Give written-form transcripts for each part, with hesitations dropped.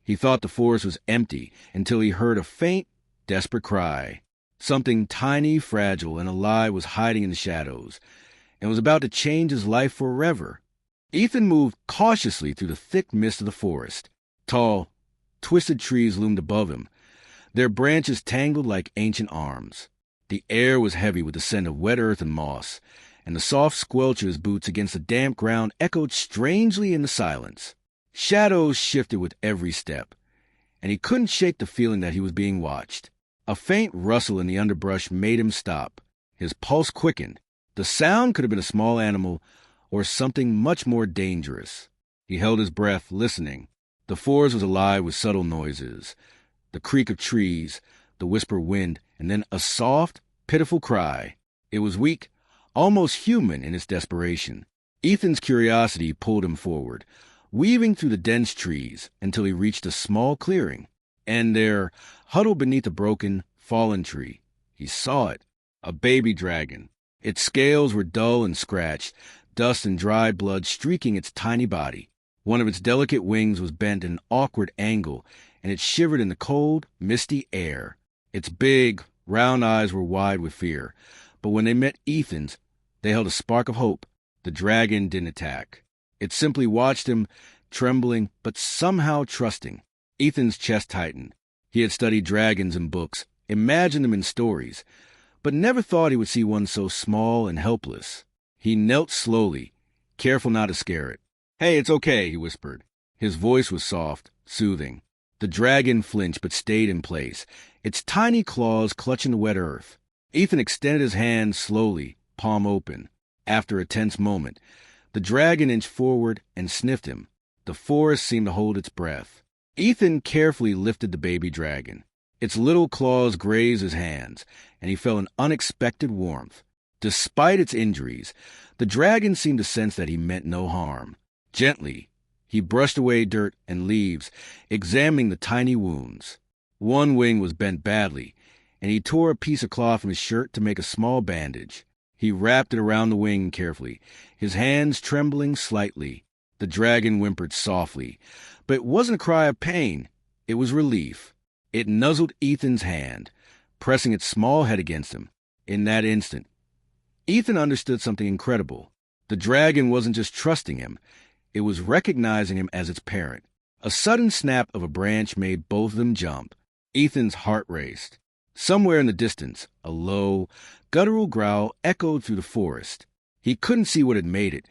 He thought the forest was empty until he heard a faint, desperate cry. Something tiny, fragile, and alive was hiding in the shadows, and was about to change his life forever. Ethan moved cautiously through the thick mist of the forest. Tall, twisted trees loomed above him, their branches tangled like ancient arms. The air was heavy with the scent of wet earth and moss, and the soft squelch of his boots against the damp ground echoed strangely in the silence. Shadows shifted with every step, and he couldn't shake the feeling that he was being watched. A faint rustle in the underbrush made him stop. His pulse quickened. The sound could have been a small animal or something much more dangerous. He held his breath, listening. The forest was alive with subtle noises, the creak of trees, the whisper of wind, and then a soft, pitiful cry. It was weak, almost human in its desperation. Ethan's curiosity pulled him forward, weaving through the dense trees until he reached a small clearing. And there, huddled beneath a broken, fallen tree, he saw it, a baby dragon. Its scales were dull and scratched, dust and dried blood streaking its tiny body. One of its delicate wings was bent at an awkward angle, and it shivered in the cold, misty air. Its big, round eyes were wide with fear, but when they met Ethan's, they held a spark of hope. The dragon didn't attack. It simply watched him, trembling but somehow trusting. Ethan's chest tightened. He had studied dragons in books, imagined them in stories, but never thought he would see one so small and helpless. He knelt slowly, careful not to scare it. "Hey, it's okay," he whispered. His voice was soft, soothing. The dragon flinched but stayed in place, its tiny claws clutching the wet earth. Ethan extended his hand slowly, palm open. After a tense moment, the dragon inched forward and sniffed him. The forest seemed to hold its breath. Ethan carefully lifted the baby dragon. Its little claws grazed his hands, and he felt an unexpected warmth. Despite its injuries, the dragon seemed to sense that he meant no harm. Gently, he brushed away dirt and leaves, examining the tiny wounds. One wing was bent badly, and he tore a piece of cloth from his shirt to make a small bandage. He wrapped it around the wing carefully, his hands trembling slightly. The dragon whimpered softly, but it wasn't a cry of pain. It was relief. It nuzzled Ethan's hand, pressing its small head against him. In that instant, Ethan understood something incredible. The dragon wasn't just trusting him, it was recognizing him as its parent. A sudden snap of a branch made both of them jump. Ethan's heart raced. Somewhere in the distance, a low, guttural growl echoed through the forest. He couldn't see what had made it,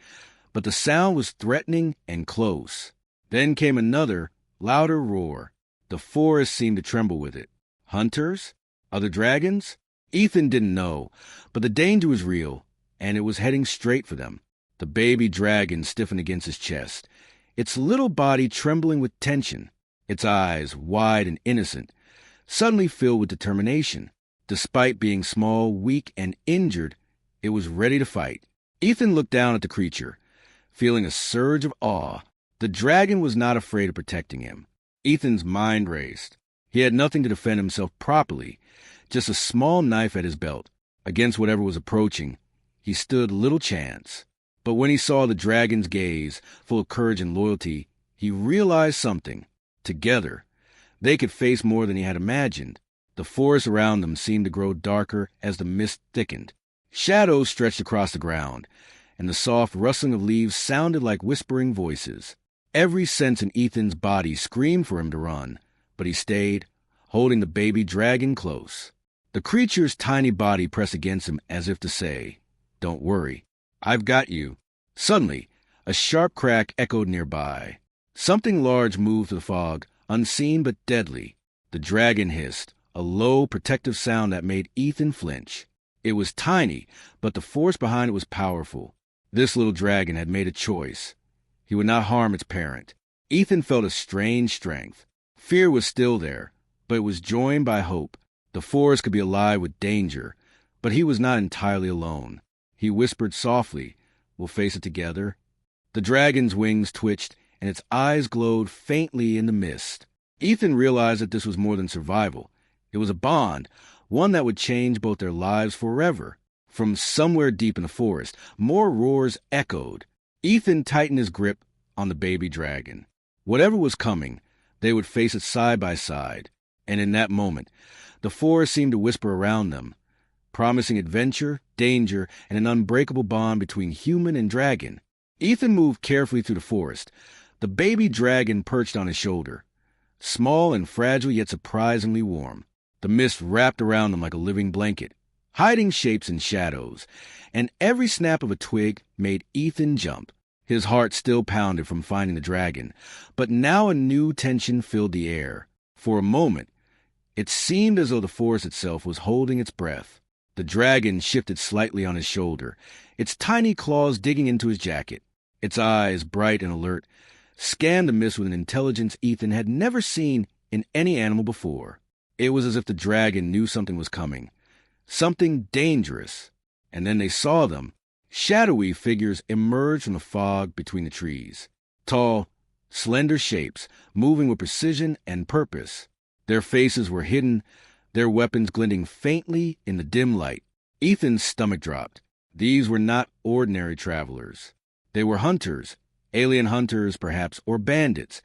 but the sound was threatening and close. Then came another, louder roar. The forest seemed to tremble with it. Hunters? Other dragons? Ethan didn't know, but the danger was real, and it was heading straight for them. The baby dragon stiffened against his chest, its little body trembling with tension, its eyes, wide and innocent, suddenly filled with determination. Despite being small, weak, and injured, it was ready to fight. Ethan looked down at the creature, feeling a surge of awe. The dragon was not afraid of protecting him. Ethan's mind raced. He had nothing to defend himself properly, just a small knife at his belt. Against whatever was approaching, he stood little chance. But when he saw the dragon's gaze, full of courage and loyalty, he realized something. Together, they could face more than he had imagined. The forest around them seemed to grow darker as the mist thickened. Shadows stretched across the ground, and the soft rustling of leaves sounded like whispering voices. Every sense in Ethan's body screamed for him to run, but he stayed, holding the baby dragon close. The creature's tiny body pressed against him as if to say, "Don't worry, I've got you." Suddenly, a sharp crack echoed nearby. Something large moved through the fog, unseen but deadly. The dragon hissed, a low, protective sound that made Ethan flinch. It was tiny, but the force behind it was powerful. This little dragon had made a choice. He would not harm its parent. Ethan felt a strange strength. Fear was still there, but it was joined by hope. The forest could be alive with danger, but he was not entirely alone. He whispered softly, "We'll face it together." The dragon's wings twitched, and its eyes glowed faintly in the mist. Ethan realized that this was more than survival. It was a bond, one that would change both their lives forever. From somewhere deep in the forest, more roars echoed. Ethan tightened his grip on the baby dragon. Whatever was coming, They would face it side by side, and in that moment, the forest seemed to whisper around them, promising adventure, danger, and an unbreakable bond between human and dragon. Ethan moved carefully through the forest, the baby dragon perched on his shoulder, small and fragile yet surprisingly warm. The mist wrapped around them like a living blanket, hiding shapes and shadows, and every snap of a twig made Ethan jump. His heart still pounded from finding the dragon, but now a new tension filled the air. For a moment, it seemed as though the forest itself was holding its breath. The dragon shifted slightly on his shoulder, its tiny claws digging into his jacket. Its eyes, bright and alert, scanned the mist with an intelligence Ethan had never seen in any animal before. It was as if the dragon knew something was coming, something dangerous. And then they saw them. Shadowy figures emerged from the fog between the trees. Tall, slender shapes, moving with precision and purpose. Their faces were hidden, their weapons glinting faintly in the dim light. Ethan's stomach dropped. These were not ordinary travelers. They were hunters, alien hunters perhaps, or bandits,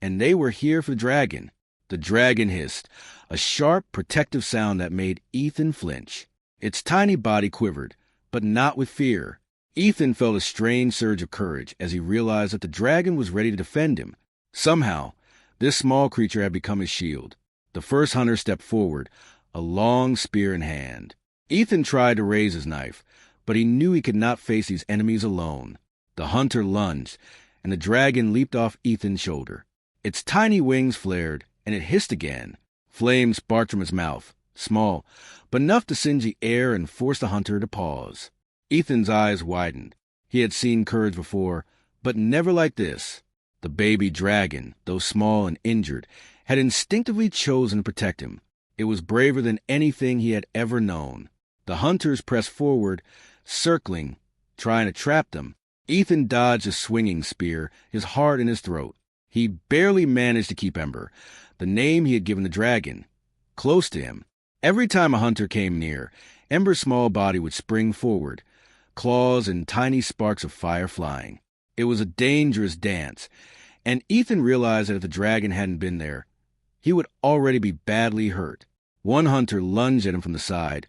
and they were here for the dragon. The dragon hissed, a sharp, protective sound that made Ethan flinch. Its tiny body quivered, but not with fear. Ethan felt a strange surge of courage as he realized that the dragon was ready to defend him. Somehow, this small creature had become his shield. The first hunter stepped forward, a long spear in hand. Ethan tried to raise his knife, but he knew he could not face these enemies alone. The hunter lunged, and the dragon leaped off Ethan's shoulder. Its tiny wings flared, and it hissed again. Flames sparked from its mouth, small, but enough to singe the air and force the hunter to pause. Ethan's eyes widened. He had seen courage before, but never like this. The baby dragon, though small and injured, had instinctively chosen to protect him. It was braver than anything he had ever known. The hunters pressed forward, circling, trying to trap them. Ethan dodged a swinging spear, his heart in his throat. He barely managed to keep Ember, the name he had given the dragon, close to him. Every time a hunter came near, Ember's small body would spring forward, claws and tiny sparks of fire flying. It was a dangerous dance, and Ethan realized that if the dragon hadn't been there, he would already be badly hurt. One hunter lunged at him from the side,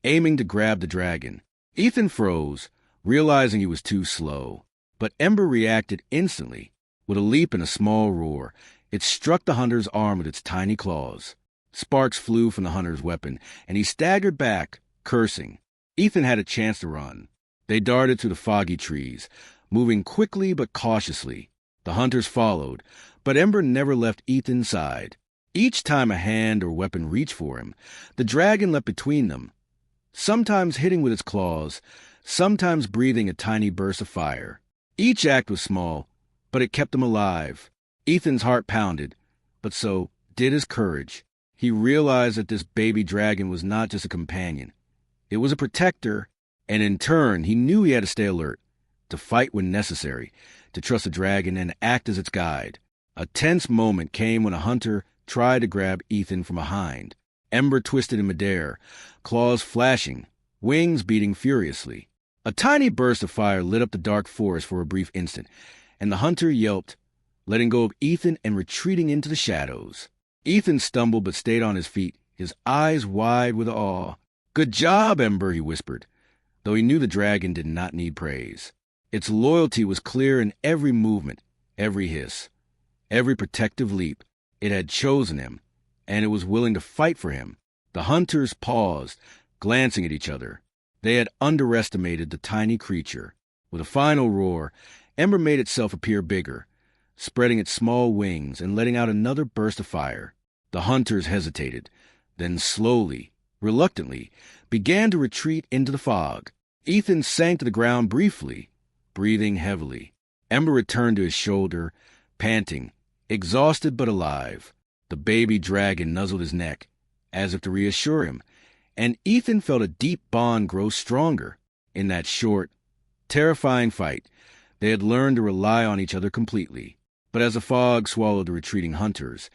aiming to grab the dragon. Ethan froze, realizing he was too slow. But Ember reacted instantly. With a leap and a small roar, it struck the hunter's arm with its tiny claws. Sparks flew from the hunter's weapon, and he staggered back, cursing. Ethan had a chance to run. They darted through the foggy trees, moving quickly but cautiously. The hunters followed, but Ember never left Ethan's side. Each time a hand or weapon reached for him, the dragon leapt between them, sometimes hitting with its claws, sometimes breathing a tiny burst of fire. Each act was small, but it kept him alive. Ethan's heart pounded, but so did his courage. He realized that this baby dragon was not just a companion. It was a protector, and in turn, he knew he had to stay alert, to fight when necessary, to trust the dragon and act as its guide. A tense moment came when a hunter tried to grab Ethan from behind. Ember twisted in midair, claws flashing, wings beating furiously. A tiny burst of fire lit up the dark forest for a brief instant, and the hunter yelped, letting go of Ethan and retreating into the shadows. Ethan stumbled but stayed on his feet, his eyes wide with awe. "Good job, Ember," he whispered, though he knew the dragon did not need praise. Its loyalty was clear in every movement, every hiss, every protective leap. It had chosen him, and it was willing to fight for him. The hunters paused, glancing at each other. They had underestimated the tiny creature. With a final roar, Ember made itself appear bigger, spreading its small wings and letting out another burst of fire. The hunters hesitated, then slowly, reluctantly, began to retreat into the fog. Ethan sank to the ground briefly, breathing heavily. Ember returned to his shoulder, panting, exhausted but alive. The baby dragon nuzzled his neck, as if to reassure him, and Ethan felt a deep bond grow stronger. In that short, terrifying fight, they had learned to rely on each other completely. But as the fog swallowed the retreating hunters,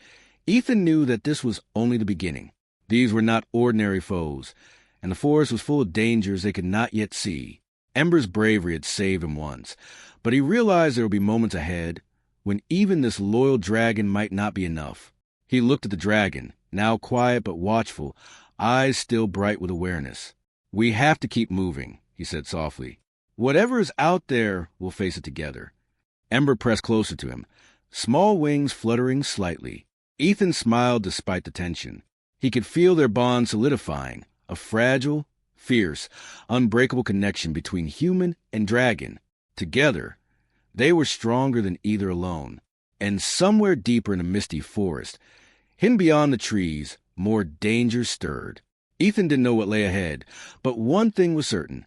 Ethan knew that this was only the beginning. These were not ordinary foes, and the forest was full of dangers they could not yet see. Ember's bravery had saved him once, but he realized there would be moments ahead when even this loyal dragon might not be enough. He looked at the dragon, now quiet but watchful, eyes still bright with awareness. "We have to keep moving," he said softly. "Whatever is out there, we'll face it together." Ember pressed closer to him, small wings fluttering slightly. Ethan smiled despite the tension. He could feel their bond solidifying, a fragile, fierce, unbreakable connection between human and dragon. Together, they were stronger than either alone. And somewhere deeper in the misty forest, hidden beyond the trees, more danger stirred. Ethan didn't know what lay ahead, but one thing was certain.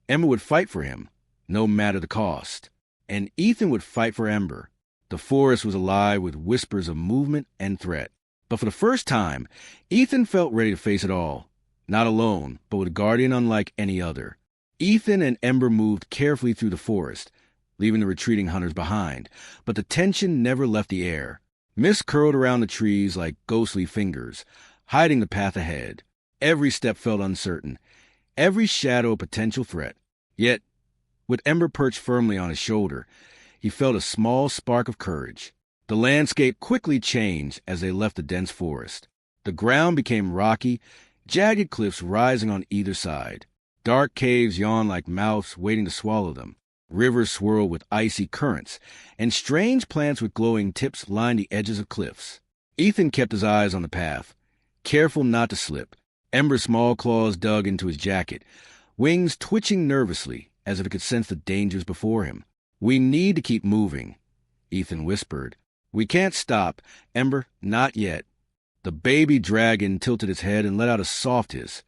Ember would fight for him, no matter the cost. And Ethan would fight for Ember. The forest was alive with whispers of movement and threat. But for the first time, Ethan felt ready to face it all. Not alone, but with a guardian unlike any other. Ethan and Ember moved carefully through the forest, leaving the retreating hunters behind, but the tension never left the air. Mist curled around the trees like ghostly fingers, hiding the path ahead. Every step felt uncertain, every shadow a potential threat. Yet, with Ember perched firmly on his shoulder, he felt a small spark of courage. The landscape quickly changed as they left the dense forest. The ground became rocky, jagged cliffs rising on either side. Dark caves yawned like mouths waiting to swallow them. Rivers swirled with icy currents, and strange plants with glowing tips lined the edges of cliffs. Ethan kept his eyes on the path, careful not to slip. Ember's small claws dug into his jacket, wings twitching nervously as if it could sense the dangers before him. "We need to keep moving," Ethan whispered. "We can't stop, Ember, not yet." The baby dragon tilted its head and let out a soft hiss,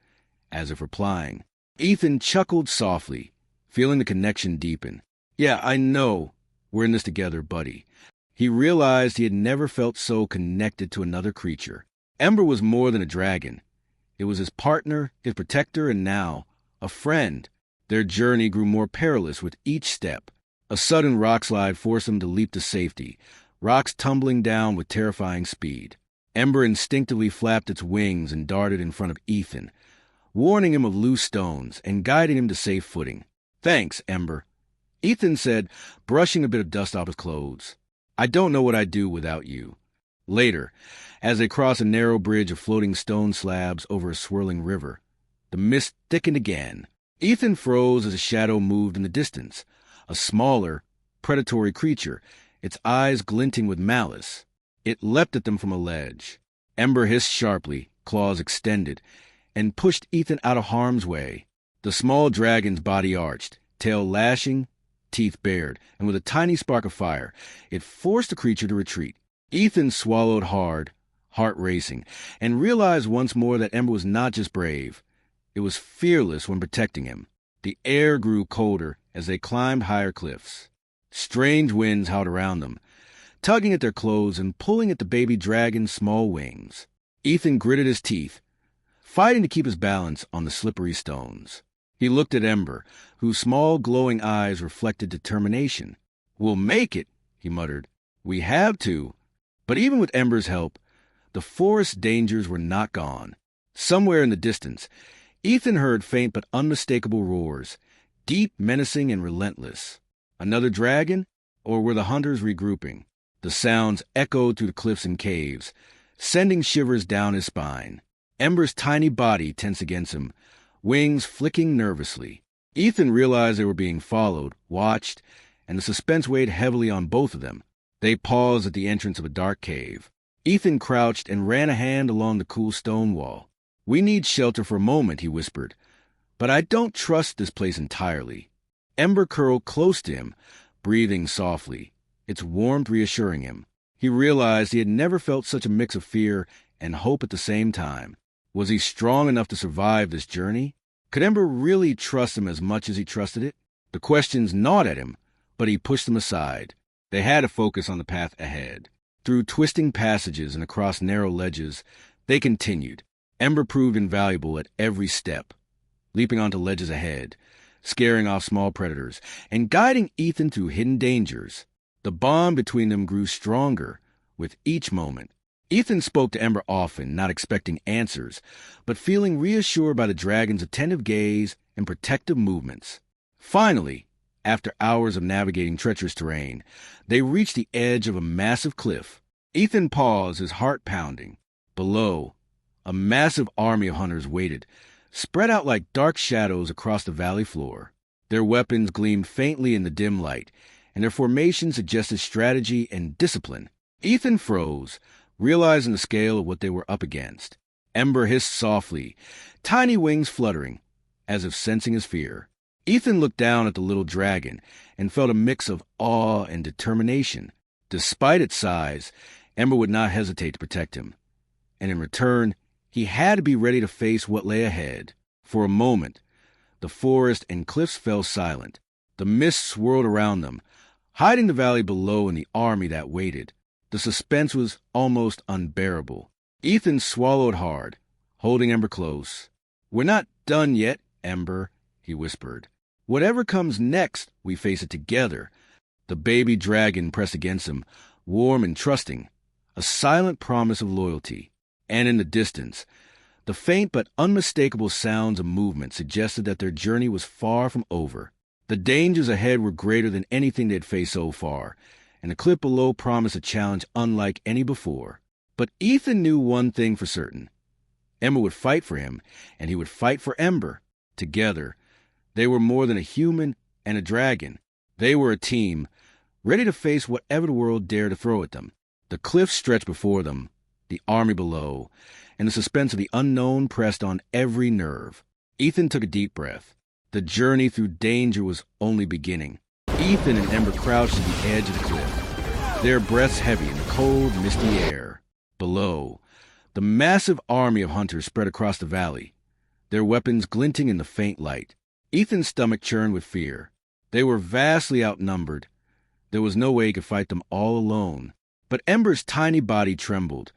as if replying. Ethan chuckled softly, feeling the connection deepen. "Yeah, I know. We're in this together, buddy." He realized he had never felt so connected to another creature. Ember was more than a dragon. It was his partner, his protector, and now, a friend. Their journey grew more perilous with each step. A sudden rockslide forced them to leap to safety, rocks tumbling down with terrifying speed. Ember instinctively flapped its wings and darted in front of Ethan, warning him of loose stones and guiding him to safe footing. "Thanks, Ember," Ethan said, brushing a bit of dust off his clothes. "I don't know what I'd do without you." Later, as they crossed a narrow bridge of floating stone slabs over a swirling river, the mist thickened again. Ethan froze as a shadow moved in the distance, a smaller, predatory creature, its eyes glinting with malice. It leapt at them from a ledge. Ember hissed sharply, claws extended, and pushed Ethan out of harm's way. The small dragon's body arched, tail lashing, teeth bared, and with a tiny spark of fire, it forced the creature to retreat. Ethan swallowed hard, heart racing, and realized once more that Ember was not just brave. It was fearless when protecting him. The air grew colder as they climbed higher cliffs. Strange winds howled around them, tugging at their clothes and pulling at the baby dragon's small wings. Ethan gritted his teeth, fighting to keep his balance on the slippery stones. He looked at Ember, whose small glowing eyes reflected determination. "We'll make it," he muttered. "We have to." But even with Ember's help, the forest dangers were not gone. Somewhere in the distance, Ethan heard faint but unmistakable roars, deep, menacing, and relentless. Another dragon? Or were the hunters regrouping? The sounds echoed through the cliffs and caves, sending shivers down his spine. Ember's tiny body tense against him, wings flicking nervously. Ethan realized they were being followed, watched, and the suspense weighed heavily on both of them. They paused at the entrance of a dark cave. Ethan crouched and ran a hand along the cool stone wall. "We need shelter for a moment," he whispered, "but I don't trust this place entirely." Ember curled close to him, breathing softly, its warmth reassuring him. He realized he had never felt such a mix of fear and hope at the same time. Was he strong enough to survive this journey? Could Ember really trust him as much as he trusted it? The questions gnawed at him, but he pushed them aside. They had to focus on the path ahead. Through twisting passages and across narrow ledges, they continued. Ember proved invaluable at every step, leaping onto ledges ahead, scaring off small predators, and guiding Ethan through hidden dangers. The bond between them grew stronger with each moment. Ethan spoke to Ember often, not expecting answers, but feeling reassured by the dragon's attentive gaze and protective movements. Finally, After hours of navigating treacherous terrain, they reached the edge of a massive cliff. Ethan paused, his heart pounding. Below, a massive army of hunters waited, spread out like dark shadows across the valley floor. Their weapons gleamed faintly in the dim light, and their formation suggested strategy and discipline. Ethan froze, realizing the scale of what they were up against. Ember hissed softly, tiny wings fluttering, as if sensing his fear. Ethan looked down at the little dragon and felt a mix of awe and determination. Despite its size, Ember would not hesitate to protect him. And in return, he had to be ready to face what lay ahead. For a moment, the forest and cliffs fell silent. The mist swirled around them, hiding the valley below and the army that waited. The suspense was almost unbearable. Ethan swallowed hard, holding Ember close. "We're not done yet, Ember," he whispered. "Whatever comes next, we face it together." The baby dragon pressed against him, warm and trusting, a silent promise of loyalty. And in the distance, the faint but unmistakable sounds of movement suggested that their journey was far from over. The dangers ahead were greater than anything they'd faced so far, and the cliff below promised a challenge unlike any before. But Ethan knew one thing for certain. Ember would fight for him, and he would fight for Ember. Together, they were more than a human and a dragon. They were a team, ready to face whatever the world dared to throw at them. The cliff stretched before them, the army below, and the suspense of the unknown pressed on every nerve. Ethan took a deep breath. The journey through danger was only beginning. Ethan and Ember crouched at the edge of the cliff, their breaths heavy in the cold, misty air. Below, the massive army of hunters spread across the valley, their weapons glinting in the faint light. Ethan's stomach churned with fear. They were vastly outnumbered. There was no way he could fight them all alone. But Ember's tiny body trembled,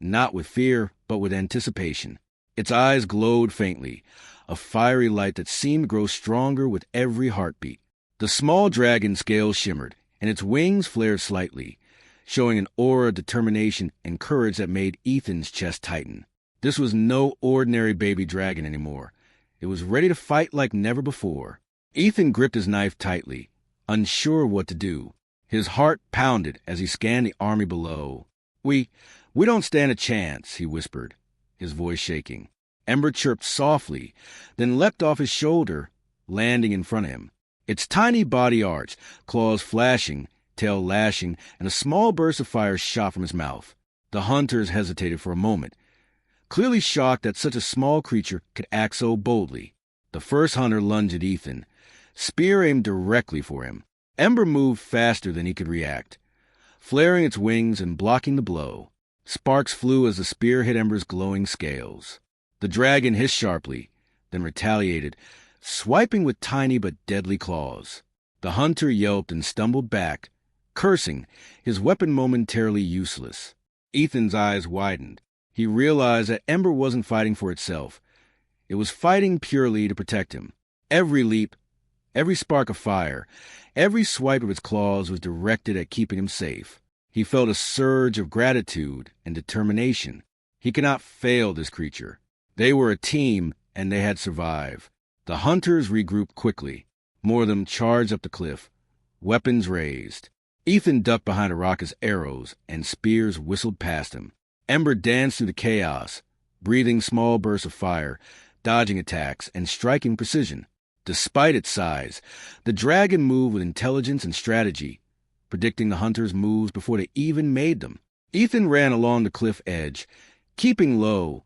not with fear, but with anticipation. Its eyes glowed faintly, a fiery light that seemed to grow stronger with every heartbeat. The small dragon's scales shimmered, and its wings flared slightly, showing an aura of determination and courage that made Ethan's chest tighten. This was no ordinary baby dragon anymore. It was ready to fight like never before. Ethan gripped his knife tightly, unsure of what to do. His heart pounded as he scanned the army below. We don't stand a chance," he whispered, his voice shaking. Ember chirped softly, then leapt off his shoulder, landing in front of him. Its tiny body arched, claws flashing, tail lashing, and a small burst of fire shot from his mouth. The hunters hesitated for a moment, clearly shocked that such a small creature could act so boldly. The first hunter lunged at Ethan, spear aimed directly for him. Ember moved faster than he could react, flaring its wings and blocking the blow. Sparks flew as the spear hit Ember's glowing scales. The dragon hissed sharply, then retaliated, swiping with tiny but deadly claws. The hunter yelped and stumbled back, cursing, his weapon momentarily useless. Ethan's eyes widened. He realized that Ember wasn't fighting for itself. It was fighting purely to protect him. Every leap, every spark of fire, every swipe of its claws was directed at keeping him safe. He felt a surge of gratitude and determination. He could not fail this creature. They were a team, and they had survived. The hunters regrouped quickly. More of them charged up the cliff, weapons raised. Ethan ducked behind a rock as arrows and spears whistled past him. Ember danced through the chaos, breathing small bursts of fire, dodging attacks, and striking precision. Despite its size, the dragon moved with intelligence and strategy, predicting the hunters' moves before they even made them. Ethan ran along the cliff edge, keeping low,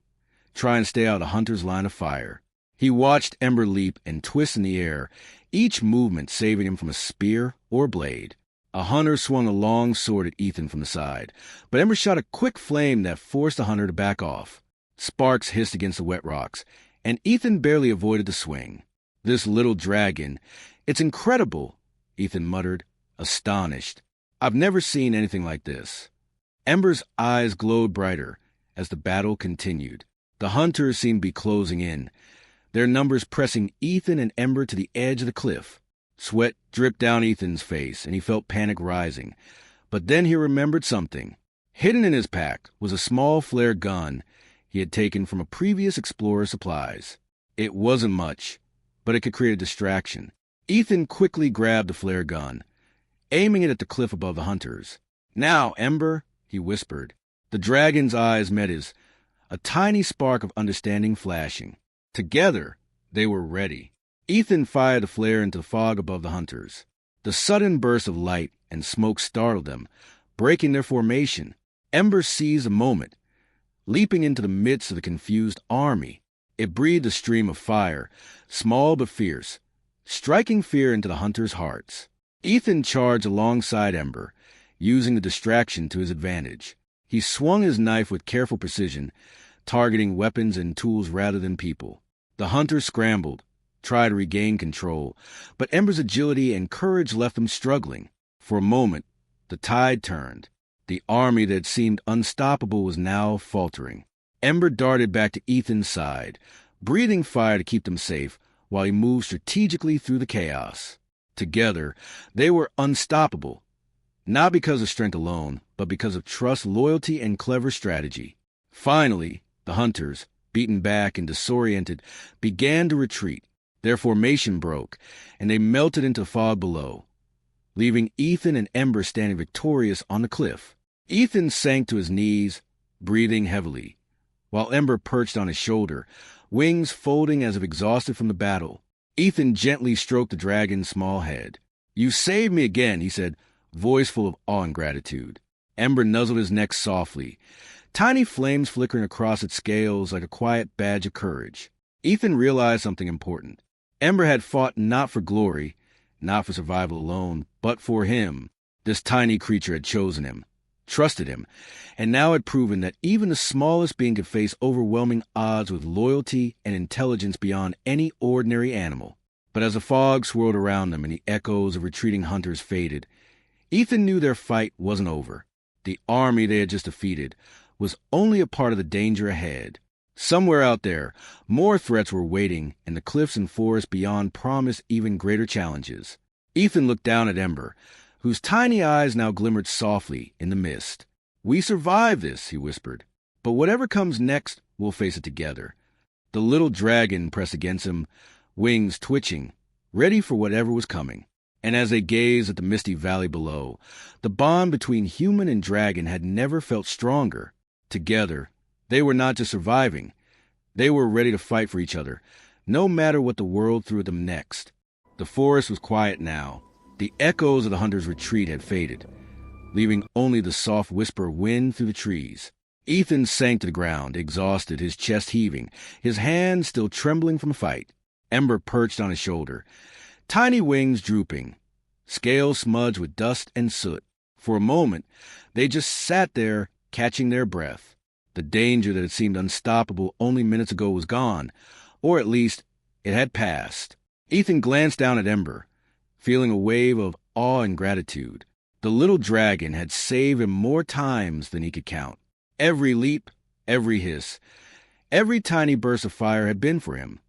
trying to stay out of the hunter's line of fire. He watched Ember leap and twist in the air, each movement saving him from a spear or blade. A hunter swung a long sword at Ethan from the side, but Ember shot a quick flame that forced the hunter to back off. Sparks hissed against the wet rocks, and Ethan barely avoided the swing. "This little dragon, it's incredible," Ethan muttered, astonished. "I've never seen anything like this." Ember's eyes glowed brighter as the battle continued. The hunters seemed to be closing in, their numbers pressing Ethan and Ember to the edge of the cliff. Sweat dripped down Ethan's face, and he felt panic rising. But then he remembered something. Hidden in his pack was a small flare gun he had taken from a previous explorer's supplies. It wasn't much, but it could create a distraction. Ethan quickly grabbed the flare gun, aiming it at the cliff above the hunters. "Now, Ember," he whispered. The dragon's eyes met his, a tiny spark of understanding flashing. Together, they were ready. Ethan fired the flare into the fog above the hunters. The sudden burst of light and smoke startled them, breaking their formation. Ember seized the moment, leaping into the midst of the confused army. It breathed a stream of fire, small but fierce, striking fear into the hunters' hearts. Ethan charged alongside Ember, using the distraction to his advantage. He swung his knife with careful precision, targeting weapons and tools rather than people. The hunters scrambled, tried to regain control, but Ember's agility and courage left them struggling. For a moment, the tide turned. The army that seemed unstoppable was now faltering. Ember darted back to Ethan's side, breathing fire to keep them safe, while he moved strategically through the chaos. Together, they were unstoppable, not because of strength alone, but because of trust, loyalty, and clever strategy. Finally, the hunters, beaten back and disoriented, began to retreat. Their formation broke, and they melted into the fog below, leaving Ethan and Ember standing victorious on the cliff. Ethan sank to his knees, breathing heavily, while Ember perched on his shoulder, wings folding as if exhausted from the battle. Ethan gently stroked the dragon's small head. "You saved me again," he said, voice full of awe and gratitude. Ember nuzzled his neck softly, tiny flames flickering across its scales like a quiet badge of courage. Ethan realized something important. Ember had fought not for glory, not for survival alone, but for him. This tiny creature had chosen him, trusted him, and now had proven that even the smallest being could face overwhelming odds with loyalty and intelligence beyond any ordinary animal. But as the fog swirled around them and the echoes of retreating hunters faded, Ethan knew their fight wasn't over. The army they had just defeated was only a part of the danger ahead. Somewhere out there, more threats were waiting, and the cliffs and forests beyond promised even greater challenges. Ethan looked down at Ember, whose tiny eyes now glimmered softly in the mist. "We survived this," he whispered. "But whatever comes next, we'll face it together." The little dragon pressed against him, wings twitching, ready for whatever was coming. And as they gazed at the misty valley below, the bond between human and dragon had never felt stronger. Together, they were not just surviving. They were ready to fight for each other, no matter what the world threw at them next. The forest was quiet now. The echoes of the hunters' retreat had faded, leaving only the soft whisper of wind through the trees. Ethan sank to the ground, exhausted, his chest heaving, his hands still trembling from the fight. Ember perched on his shoulder, tiny wings drooping, scales smudged with dust and soot. For a moment, they just sat there, catching their breath. The danger that had seemed unstoppable only minutes ago was gone, or at least it had passed. Ethan glanced down at Ember, feeling a wave of awe and gratitude. The little dragon had saved him more times than he could count. Every leap, every hiss, every tiny burst of fire had been for him,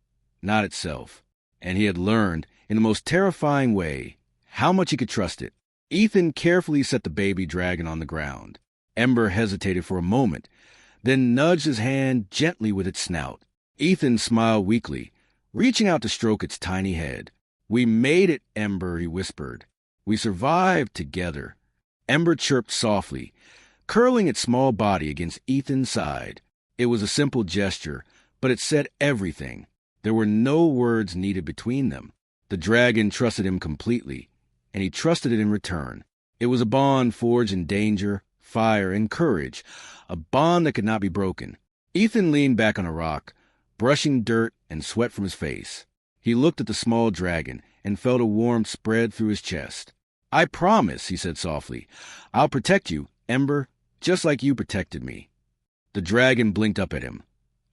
not itself. And he had learned, in the most terrifying way, how much he could trust it. Ethan carefully set the baby dragon on the ground. Ember hesitated for a moment, then nudged his hand gently with its snout. Ethan smiled weakly, reaching out to stroke its tiny head. "We made it, Ember," he whispered. "We survived together." Ember chirped softly, curling its small body against Ethan's side. It was a simple gesture, but it said everything. There were no words needed between them. The dragon trusted him completely, and he trusted it in return. It was a bond forged in danger, fire, and courage, a bond that could not be broken. Ethan leaned back on a rock, brushing dirt and sweat from his face. He looked at the small dragon and felt a warmth spread through his chest. "I promise," he said softly, "I'll protect you, Ember, just like you protected me." The dragon blinked up at him,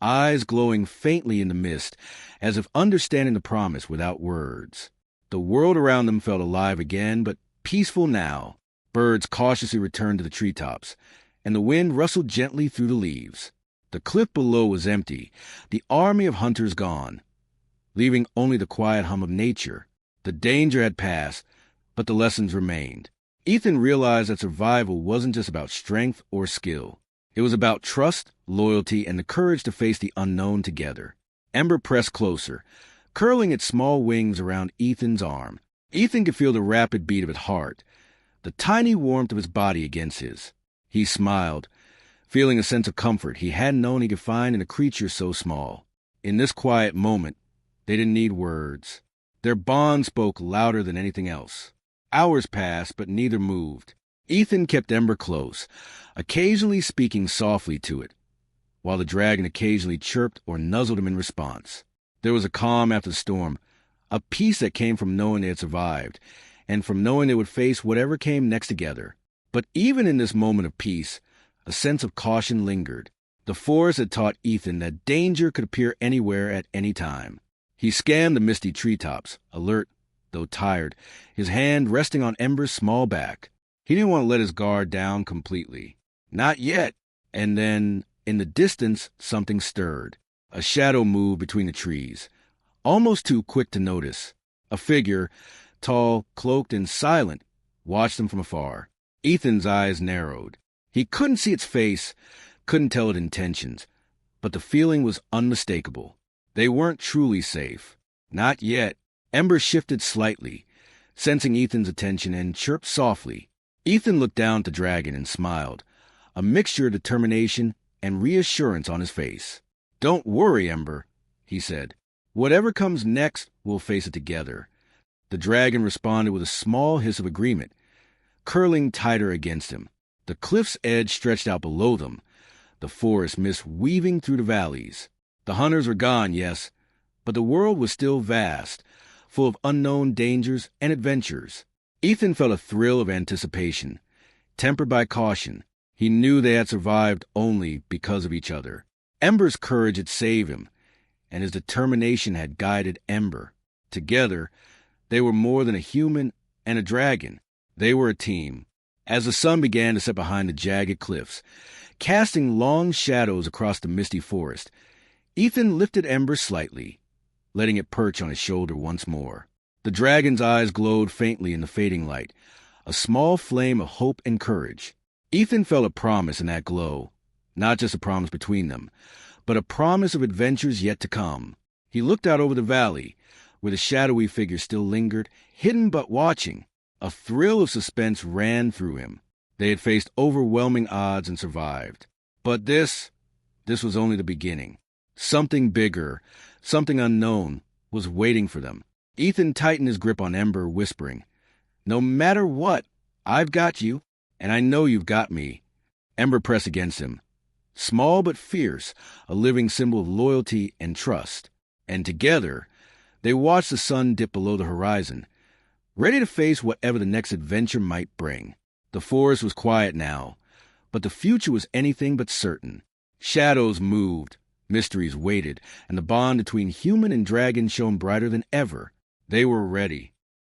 eyes glowing faintly in the mist, as if understanding the promise without words. The world around them felt alive again, but peaceful now. Birds cautiously returned to the treetops, and the wind rustled gently through the leaves. The cliff below was empty, the army of hunters gone, leaving only the quiet hum of nature. The danger had passed, but the lessons remained. Ethan realized that survival wasn't just about strength or skill. It was about trust, loyalty, and the courage to face the unknown together. Ember pressed closer, curling its small wings around Ethan's arm. Ethan could feel the rapid beat of its heart, the tiny warmth of its body against his. He smiled, feeling a sense of comfort he hadn't known he could find in a creature so small. In this quiet moment, they didn't need words. Their bond spoke louder than anything else. Hours passed, but neither moved. Ethan kept Ember close, occasionally speaking softly to it, while the dragon occasionally chirped or nuzzled him in response. There was a calm after the storm, a peace that came from knowing they had survived, and from knowing they would face whatever came next together. But even in this moment of peace, a sense of caution lingered. The forest had taught Ethan that danger could appear anywhere at any time. He scanned the misty treetops, alert, though tired, his hand resting on Ember's small back. He didn't want to let his guard down completely. Not yet. And then, in the distance, something stirred. A shadow moved between the trees, almost too quick to notice. A figure, tall, cloaked, and silent, watched them from afar. Ethan's eyes narrowed. He couldn't see its face, couldn't tell its intentions, but the feeling was unmistakable. They weren't truly safe. Not yet. Ember shifted slightly, sensing Ethan's attention, and chirped softly. Ethan looked down at the dragon and smiled, a mixture of determination and reassurance on his face. "Don't worry, Ember," he said. "Whatever comes next, we'll face it together." The dragon responded with a small hiss of agreement, curling tighter against him. The cliff's edge stretched out below them, the forest mist weaving through the valleys. The hunters were gone, yes, but the world was still vast, full of unknown dangers and adventures. Ethan felt a thrill of anticipation, tempered by caution. He knew they had survived only because of each other. Ember's courage had saved him, and his determination had guided Ember. Together, they were more than a human and a dragon. They were a team. As the sun began to set behind the jagged cliffs, casting long shadows across the misty forest, Ethan lifted Ember slightly, letting it perch on his shoulder once more. The dragon's eyes glowed faintly in the fading light, a small flame of hope and courage. Ethan felt a promise in that glow, not just a promise between them, but a promise of adventures yet to come. He looked out over the valley, where the shadowy figure still lingered, hidden but watching. A thrill of suspense ran through him. They had faced overwhelming odds and survived. But this was only the beginning. Something bigger, something unknown, was waiting for them. Ethan tightened his grip on Ember, whispering, "No matter what, I've got you, and I know you've got me." Ember pressed against him, small but fierce, a living symbol of loyalty and trust. And together, they watched the sun dip below the horizon, ready to face whatever the next adventure might bring. The forest was quiet now, but the future was anything but certain. Shadows moved, mysteries waited, and the bond between human and dragon shone brighter than ever. They were ready.